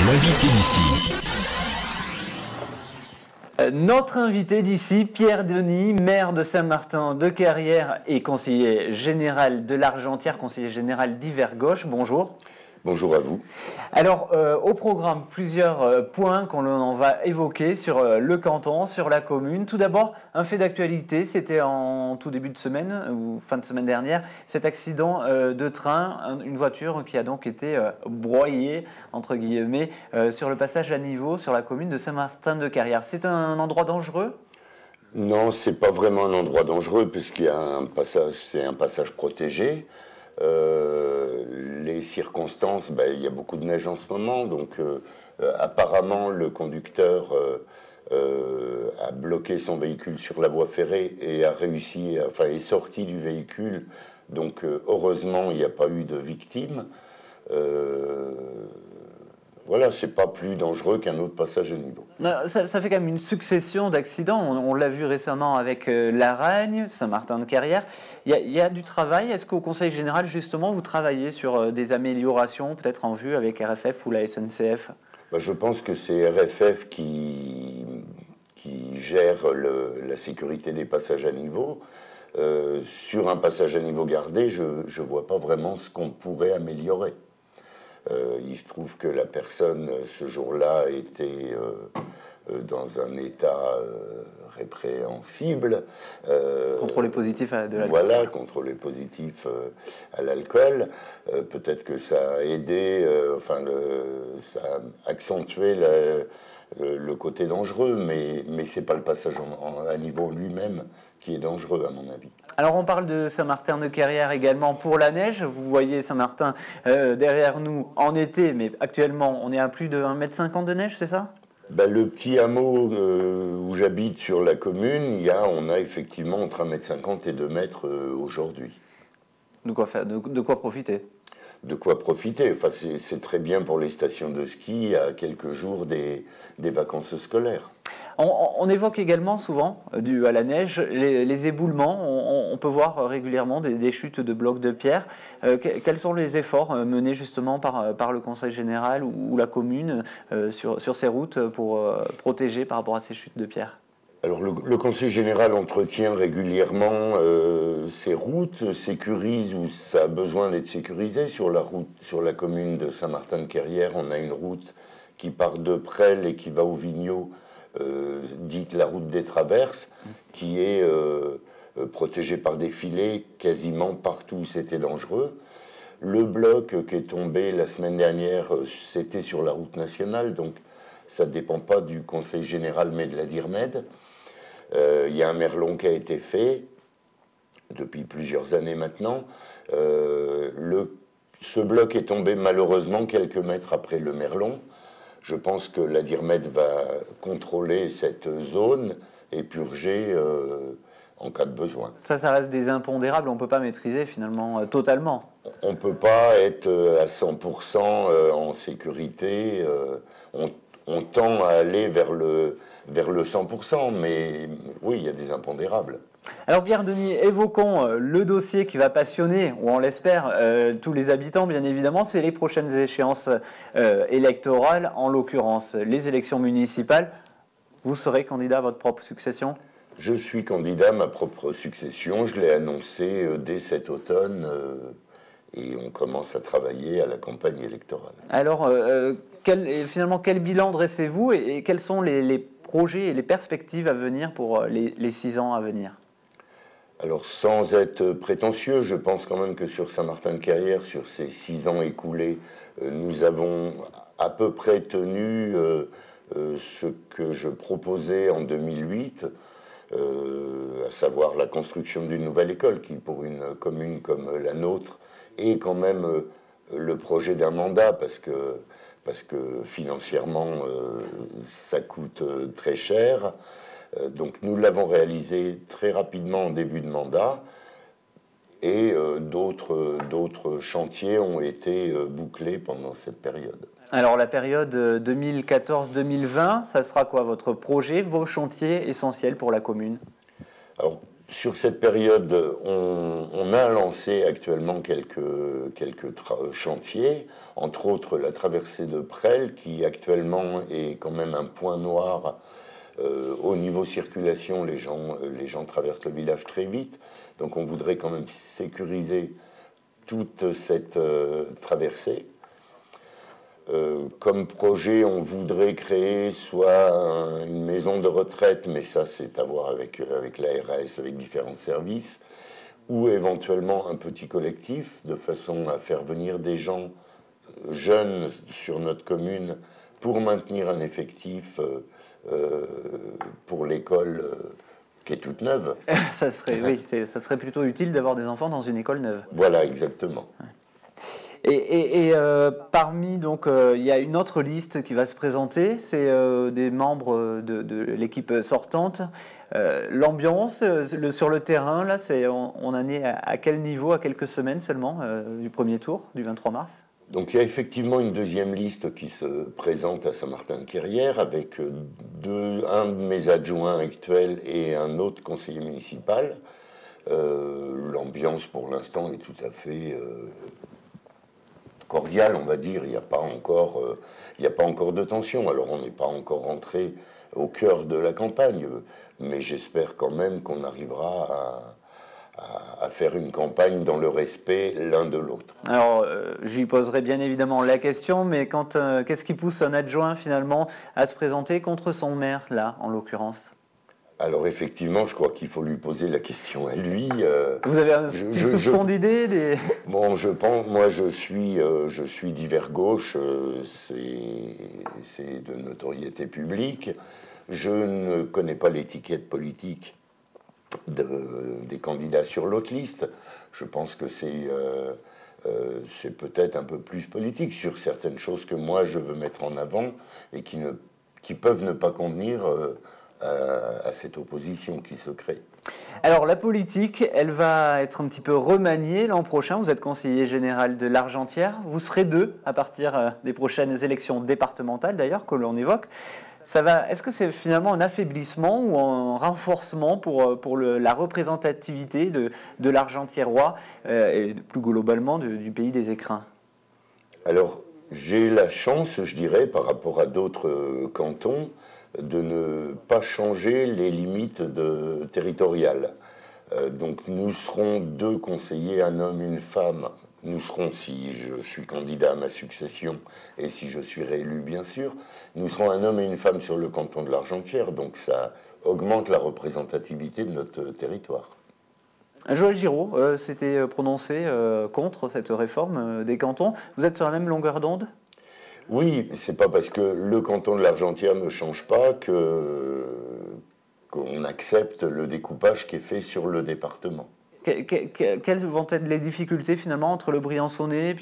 L'invité d'ici. Notre invité d'ici, Pierre Denis, maire de Saint-Martin-de-Carrière et conseiller général de l'Argentière, conseiller général d'Yver-Gauche. Bonjour. Bonjour à vous. Alors, au programme, plusieurs points qu'on va évoquer sur le canton, sur la commune. Tout d'abord, un fait d'actualité, c'était en tout début de semaine, ou fin de semaine dernière, cet accident de train, une voiture qui a donc été broyée, entre guillemets, sur le passage à niveau sur la commune de Saint-Martin-de-Carrière. C'est un endroit dangereux ? Non, c'est pas vraiment un endroit dangereux puisqu'il y a un passage, c'est un passage protégé. Les circonstances, il y a beaucoup de neige en ce moment, donc apparemment le conducteur a bloqué son véhicule sur la voie ferrée et a réussi, est sorti du véhicule. Donc heureusement, il n'y a pas eu de victimes. Voilà, c'est pas plus dangereux qu'un autre passage à niveau. Ça fait quand même une succession d'accidents. On l'a vu récemment avec Laragne, Saint-Martin-de-Carrière. Il y a du travail. Est-ce qu'au Conseil général, justement, vous travaillez sur des améliorations, peut-être en vue avec RFF ou la SNCF ? Je pense que c'est RFF qui gère la sécurité des passages à niveau. Sur un passage à niveau gardé, je ne vois pas vraiment ce qu'on pourrait améliorer. Il se trouve que la personne, ce jour-là, était dans un état répréhensible. Contrôlé positif de l'alcool. Voilà, contrôlé positif à l'alcool. Peut-être que ça a aidé, ça a accentué le côté dangereux, mais ce n'est pas le passage à niveau lui-même qui est dangereux, à mon avis. Alors on parle de Saint-Martin-de-Carrière également pour la neige. Vous voyez Saint-Martin derrière nous en été, mais actuellement on est à plus de 1,50 m de neige, c'est ça ? Le petit hameau où j'habite sur la commune, on a effectivement entre 1,50 m et 2 m aujourd'hui. De quoi faire, de quoi profiter ? De quoi profiter. Enfin, c'est très bien pour les stations de ski à quelques jours des vacances scolaires. On évoque également souvent, dû à la neige, les éboulements. On peut voir régulièrement des chutes de blocs de pierre. Quels sont les efforts menés justement par le Conseil général ou la commune sur ces routes pour protéger par rapport à ces chutes de pierre ? Alors le Conseil général entretient régulièrement ces routes, sécurise où ça a besoin d'être sécurisé. Sur la commune de Saint-Martin-de-Carrière, on a une route qui part de Presles et qui va au Vigneaud, dite la route des Traverses, qui est protégée par des filets quasiment partout où c'était dangereux. Le bloc qui est tombé la semaine dernière, c'était sur la route nationale, donc ça ne dépend pas du Conseil général mais de la DIRMED. Il y a un merlon qui a été fait depuis plusieurs années maintenant. Ce bloc est tombé malheureusement quelques mètres après le merlon. Je pense que la DIRMED va contrôler cette zone et purger en cas de besoin. Ça reste des impondérables, on ne peut pas maîtriser finalement totalement. On ne peut pas être à 100% en sécurité. On tend à aller vers le 100%, mais oui, il y a des impondérables. Alors Pierre Denis, évoquons le dossier qui va passionner, ou on l'espère, tous les habitants, bien évidemment, c'est les prochaines échéances électorales, en l'occurrence les élections municipales. Vous serez candidat à votre propre succession ? Je suis candidat à ma propre succession, je l'ai annoncé dès cet automne, et on commence à travailler à la campagne électorale. Alors, finalement, quel bilan dressez-vous et quels sont les projets et les perspectives à venir pour les 6 ans à venir ? Alors, sans être prétentieux, je pense quand même que sur Saint-Martin-de-Carrière, sur ces 6 ans écoulés, nous avons à peu près tenu ce que je proposais en 2008, à savoir la construction d'une nouvelle école, qui pour une commune comme la nôtre est quand même le projet d'un mandat, parce que financièrement, ça coûte très cher. Donc nous l'avons réalisé très rapidement en début de mandat et d'autres chantiers ont été bouclés pendant cette période. Alors la période 2014-2020, ça sera quoi votre projet, vos chantiers essentiels pour la commune ? Alors sur cette période, on a lancé actuellement quelques chantiers, entre autres la traversée de Presles, qui actuellement est quand même un point noir. Au niveau circulation, les gens traversent le village très vite, donc on voudrait quand même sécuriser toute cette traversée. Comme projet, on voudrait créer soit une maison de retraite, mais ça c'est à voir avec l'ARS, avec différents services, ou éventuellement un petit collectif, de façon à faire venir des gens jeunes sur notre commune pour maintenir un effectif pour l'école qui est toute neuve. Ça serait, oui, ça serait plutôt utile d'avoir des enfants dans une école neuve. Voilà, exactement. Et parmi, donc, il y a une autre liste qui va se présenter, c'est des membres de l'équipe sortante. L'ambiance sur le terrain, là, on en est à quel niveau, à quelques semaines seulement du premier tour, du 23 mars? Donc il y a effectivement une deuxième liste qui se présente à Saint-Martin-de-Quérière avec un de mes adjoints actuels et un autre conseiller municipal. L'ambiance pour l'instant est tout à fait cordiale, on va dire. Il n'y a pas encore de tension. Alors on n'est pas encore rentré au cœur de la campagne, mais j'espère quand même qu'on arrivera à faire une campagne dans le respect l'un de l'autre. Alors, je lui poserai bien évidemment la question, mais qu'est-ce qui pousse un adjoint finalement à se présenter contre son maire, là, en l'occurrence? Alors effectivement, je crois qu'il faut lui poser la question à lui. Vous avez un petit soupçon d'idée Bon, je pense, moi je suis d'hiver gauche, c'est de notoriété publique. Je ne connais pas l'étiquette politique des candidats sur l'autre liste. Je pense que c'est peut-être un peu plus politique sur certaines choses que moi je veux mettre en avant et qui peuvent ne pas convenir à cette opposition qui se crée. Alors la politique, elle va être un petit peu remaniée l'an prochain. Vous êtes conseiller général de l'Argentière. Vous serez deux à partir des prochaines élections départementales d'ailleurs que l'on évoque. Est-ce que c'est finalement un affaiblissement ou un renforcement pour la représentativité de l'Argentiérois et plus globalement du pays des écrins? Alors, j'ai la chance, je dirais, par rapport à d'autres cantons, de ne pas changer les limites territoriales. Donc nous serons deux conseillers, un homme, une femme. Nous serons, si je suis candidat à ma succession et si je suis réélu, bien sûr, nous serons un homme et une femme sur le canton de l'Argentière. Donc ça augmente la représentativité de notre territoire. Joël Giraud s'était prononcé contre cette réforme des cantons. Vous êtes sur la même longueur d'onde? Oui, c'est pas parce que le canton de l'Argentière ne change pas qu'on accepte le découpage qui est fait sur le département. Quelles vont être les difficultés finalement entre le Briançonnais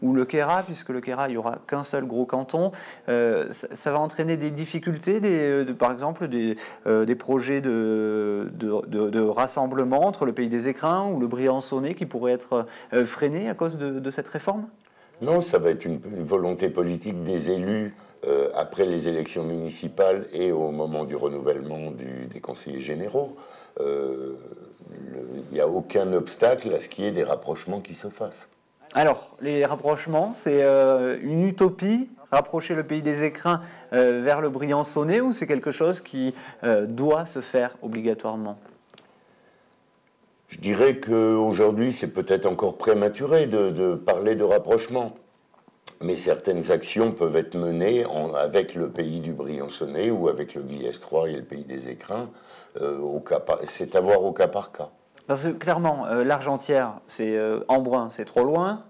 ou le Queyras, puisque le Queyras, il n'y aura qu'un seul gros canton. Ça va entraîner des difficultés, par exemple des projets de rassemblement entre le pays des écrins ou le Briançonnais qui pourraient être freinés à cause de cette réforme? Non, ça va être une volonté politique des élus après les élections municipales et au moment du renouvellement des conseillers généraux. Il n'y a aucun obstacle à ce qu'il y ait des rapprochements qui se fassent. Alors, les rapprochements, c'est une utopie, rapprocher le pays des écrins vers le Briançonnais, ou c'est quelque chose qui doit se faire obligatoirement? Je dirais qu'aujourd'hui, c'est peut-être encore prématuré de parler de rapprochement. Mais certaines actions peuvent être menées avec le pays du Briançonnais ou avec le Guillestroy et le pays des écrins. C'est à voir au cas par cas. Parce que clairement, l'Argentière, c'est Embrun, c'est trop loin.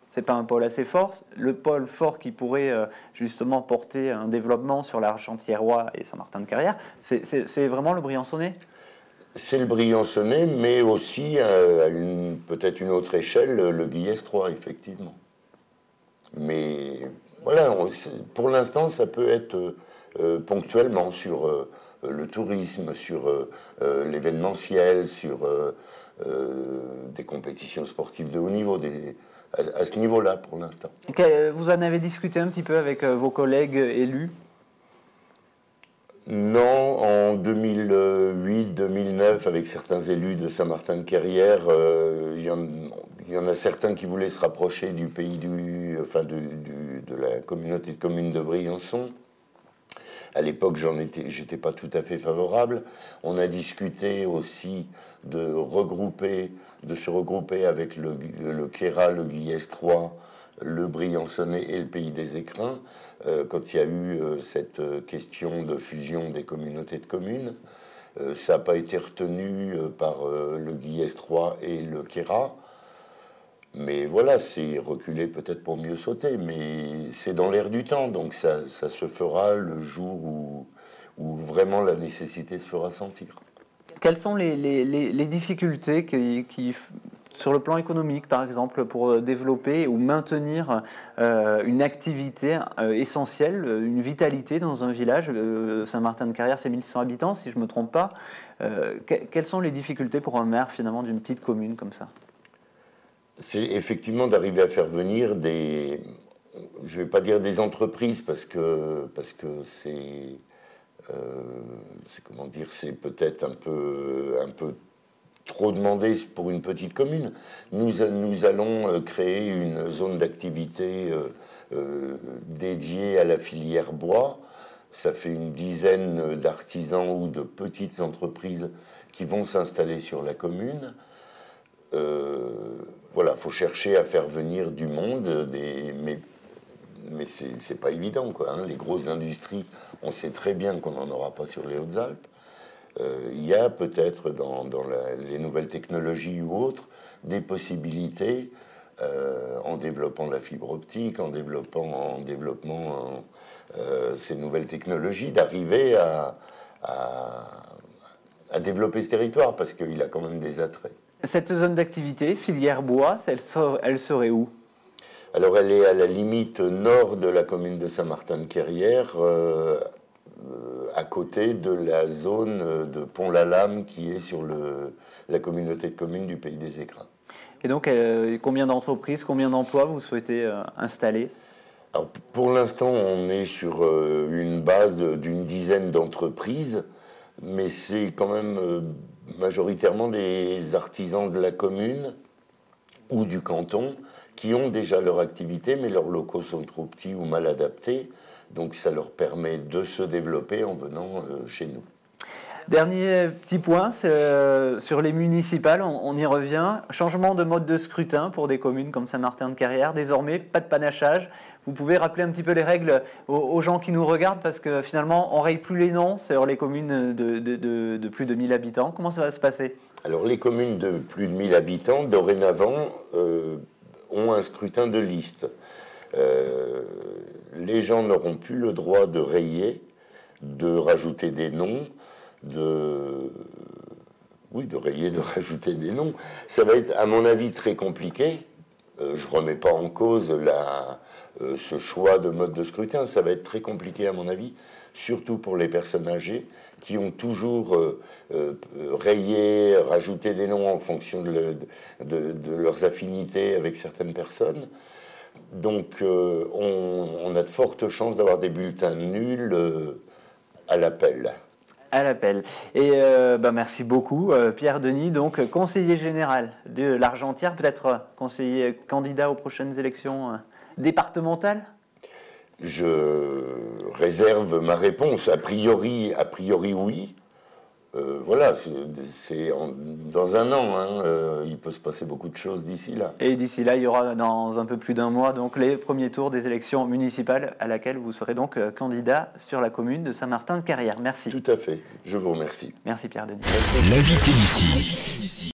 C'est pas un pôle assez fort. Le pôle fort qui pourrait justement porter un développement sur l'Argentiérois et Saint-Martin-de-Quérière, c'est vraiment le Briançonnais? C'est le Briançonnais, mais aussi à peut-être une autre échelle, le Guillestroy, effectivement. Mais voilà, pour l'instant, ça peut être ponctuellement sur le tourisme, sur l'événementiel, sur des compétitions sportives de haut niveau, à ce niveau-là pour l'instant. Vous en avez discuté un petit peu avec vos collègues élus? Non, en 2008-2009, avec certains élus de Saint-Martin-de-Carrière, il y en a certains qui voulaient se rapprocher du pays de la communauté de communes de Briançon. À l'époque, j'étais pas tout à fait favorable. On a discuté aussi de se regrouper avec le Queyras, le Guillès 3, le Briançonnais et le Pays des Écrins, quand il y a eu cette question de fusion des communautés de communes. Ça n'a pas été retenu par le Guillès 3 et le Queyras. Mais voilà, c'est reculer peut-être pour mieux sauter, mais c'est dans l'air du temps, donc ça se fera le jour où vraiment la nécessité se fera sentir. Quelles sont les difficultés sur le plan économique, par exemple, pour développer ou maintenir une activité essentielle, une vitalité dans un village? Saint-Martin-de-Carrière, c'est 1100 habitants, si je ne me trompe pas. Quelles sont les difficultés pour un maire, finalement, d'une petite commune comme ça? C'est effectivement d'arriver à faire venir je ne vais pas dire des entreprises parce que c'est comment dire, c'est peut-être un peu trop demandé pour une petite commune. Nous allons créer une zone d'activité dédiée à la filière bois. Ça fait une dizaine d'artisans ou de petites entreprises qui vont s'installer sur la commune. Voilà, il faut chercher à faire venir du monde, mais c'est pas évident, quoi. Hein. Les grosses industries, on sait très bien qu'on n'en aura pas sur les Hautes-Alpes. Il y a peut-être dans les nouvelles technologies ou autres des possibilités en développant la fibre optique, en développant ces nouvelles technologies, d'arriver à développer ce territoire parce qu'il a quand même des attraits. Cette zone d'activité, filière bois, elle serait où? Alors elle est à la limite nord de la commune de Saint-Martin-de-Carrière, à côté de la zone de Pont-la-Lame qui est sur la communauté de communes du Pays des Écrins. Et donc, combien d'entreprises, combien d'emplois vous souhaitez installer? Alors, pour l'instant, on est sur une base d'une dizaine d'entreprises, mais c'est quand même majoritairement des artisans de la commune ou du canton qui ont déjà leur activité, mais leurs locaux sont trop petits ou mal adaptés. Donc ça leur permet de se développer en venant chez nous. Dernier petit point, sur les municipales, on y revient. Changement de mode de scrutin pour des communes comme Saint-Martin-de-Carrière. Désormais, pas de panachage. Vous pouvez rappeler un petit peu les règles aux gens qui nous regardent parce que finalement, on ne raye plus les noms sur les communes de plus de 1000 habitants. Comment ça va se passer? Alors les communes de plus de 1000 habitants, dorénavant, ont un scrutin de liste. Les gens n'auront plus le droit de rayer, de rajouter des noms, de rayer, de rajouter des noms. Ça va être, à mon avis, très compliqué. Je ne remets pas en cause ce choix de mode de scrutin. Ça va être très compliqué, à mon avis, surtout pour les personnes âgées qui ont toujours rayé, rajouté des noms en fonction de leurs affinités avec certaines personnes. Donc, on a de fortes chances d'avoir des bulletins nuls à l'appel. À l'appel. Et merci beaucoup, Pierre Denis, donc conseiller général de l'Argentière, peut-être conseiller candidat aux prochaines élections départementales? Je réserve ma réponse. A priori oui. Voilà, dans un an, hein, il peut se passer beaucoup de choses d'ici là. Et d'ici là, il y aura dans un peu plus d'un mois donc les premiers tours des élections municipales à laquelle vous serez donc candidat sur la commune de Saint-Martin-de-Carrière. Merci. Tout à fait, je vous remercie. Merci Pierre Denis. L'invité d'ici.